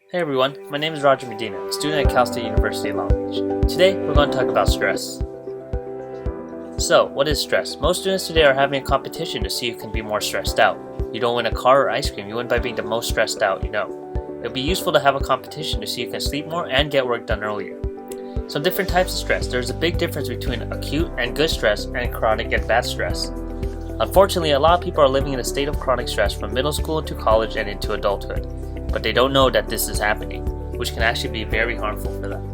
Hey everyone, my name is Roger Medina, a student at Cal State University Long Beach. Today, we're going to talk about stress. So, what is stress? Most students today are having a competition to see who can be more stressed out. You don't win a car or ice cream, you win by being the most stressed out you know. It would be useful to have a competition to see who can sleep more and get work done earlier. Some different types of stress. There's a big difference between acute and good stress and chronic and bad stress. Unfortunately, a lot of people are living in a state of chronic stress from middle school to college and into adulthood. But they don't know that this is happening, which can actually be very harmful for them.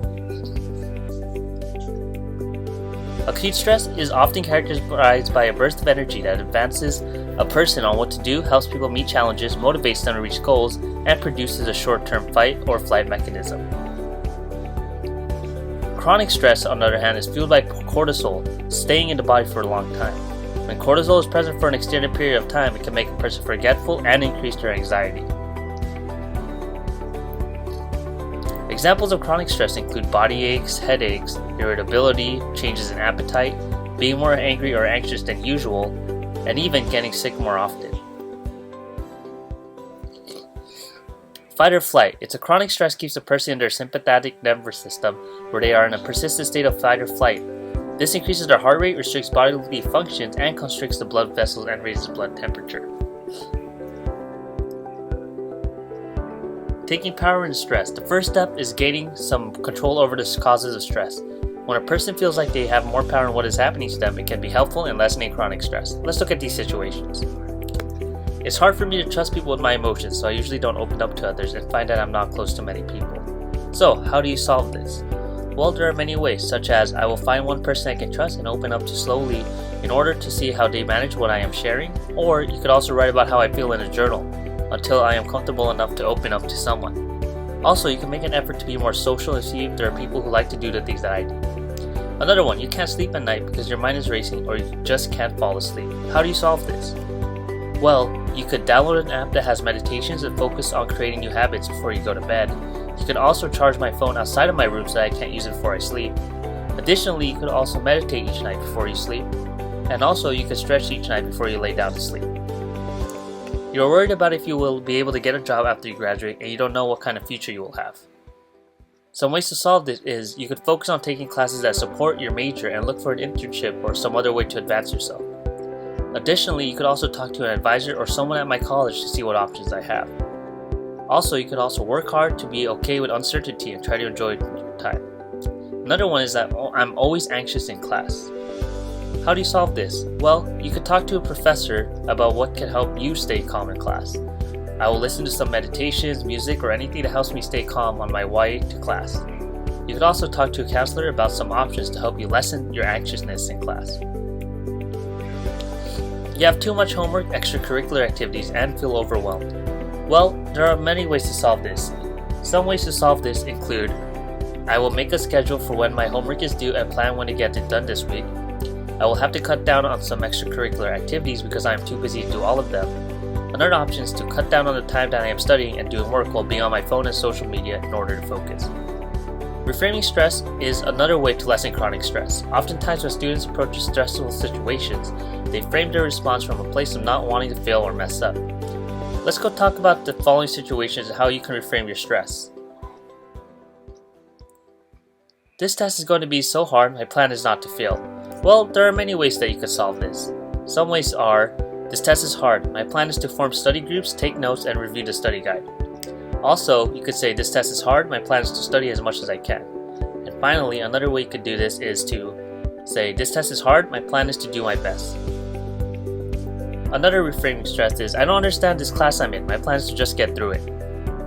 Acute stress is often characterized by a burst of energy that advances a person on what to do, helps people meet challenges, motivates them to reach goals, and produces a short-term fight or flight mechanism. Chronic stress, on the other hand, is fueled by cortisol, staying in the body for a long time. When cortisol is present for an extended period of time, it can make a person forgetful and increase their anxiety. Examples of chronic stress include body aches, headaches, irritability, changes in appetite, being more angry or anxious than usual, and even getting sick more often. Fight or flight. It's a chronic stress keeps a person in their sympathetic nervous system where they are in a persistent state of fight or flight. This increases their heart rate, restricts bodily functions, and constricts the blood vessels and raises blood temperature. Taking power in stress. The first step is gaining some control over the causes of stress. When a person feels like they have more power in what is happening to them, it can be helpful in lessening chronic stress. Let's look at these situations. It's hard for me to trust people with my emotions, so I usually don't open up to others and find that I'm not close to many people. So, how do you solve this? Well, there are many ways, such as I will find one person I can trust and open up to slowly in order to see how they manage what I am sharing, or you could also write about how I feel in a journal until I am comfortable enough to open up to someone. Also, you can make an effort to be more social and see if there are people who like to do the things that I do. Another one, you can't sleep at night because your mind is racing or you just can't fall asleep. How do you solve this? Well, you could download an app that has meditations and focus on creating new habits before you go to bed. You could also charge my phone outside of my room so that I can't use it before I sleep. Additionally, you could also meditate each night before you sleep. And also, you could stretch each night before you lay down to sleep. You're worried about if you will be able to get a job after you graduate and you don't know what kind of future you will have. Some ways to solve this is you could focus on taking classes that support your major and look for an internship or some other way to advance yourself. Additionally, you could also talk to an advisor or someone at my college to see what options I have. Also, you could also work hard to be okay with uncertainty and try to enjoy your time. Another one is that I'm always anxious in class. How do you solve this? Well, you could talk to a professor about what can help you stay calm in class. I will listen to some meditations, music, or anything that helps me stay calm on my way to class. You could also talk to a counselor about some options to help you lessen your anxiousness in class. You have too much homework, extracurricular activities, and feel overwhelmed. Well, there are many ways to solve this. Some ways to solve this include I will make a schedule for when my homework is due and plan when to get it done this week. I will have to cut down on some extracurricular activities because I am too busy to do all of them. Another option is to cut down on the time that I am studying and doing work while being on my phone and social media in order to focus. Reframing stress is another way to lessen chronic stress. Oftentimes when students approach stressful situations, they frame their response from a place of not wanting to fail or mess up. Let's go talk about the following situations and how you can reframe your stress. This test is going to be so hard, my plan is not to fail. Well, there are many ways that you could solve this. Some ways are, this test is hard, my plan is to form study groups, take notes, and review the study guide. Also, you could say this test is hard, my plan is to study as much as I can. And finally, another way you could do this is to say this test is hard, my plan is to do my best. Another reframing stress is I don't understand this class I'm in, my plan is to just get through it.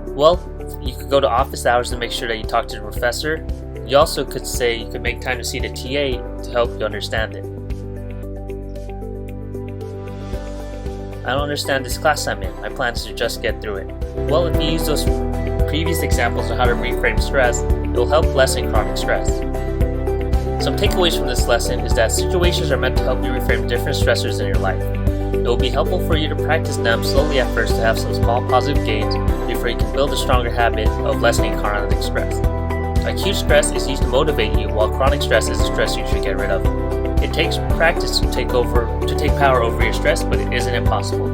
Well, you could go to office hours to make sure that you talk to the professor. You also could say you could make time to see the TA to help you understand it. I don't understand this class I'm in. My plan is to just get through it. Well, if you use those previous examples on how to reframe stress, it will help lessen chronic stress. Some takeaways from this lesson is that situations are meant to help you reframe different stressors in your life. It will be helpful for you to practice them slowly at first to have some small positive gains before you can build a stronger habit of lessening chronic stress. Acute stress is used to motivate you, while chronic stress is the stress you should get rid of. It takes practice to take power over your stress, but it isn't impossible.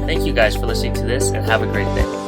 Thank you guys for listening to this and have a great day.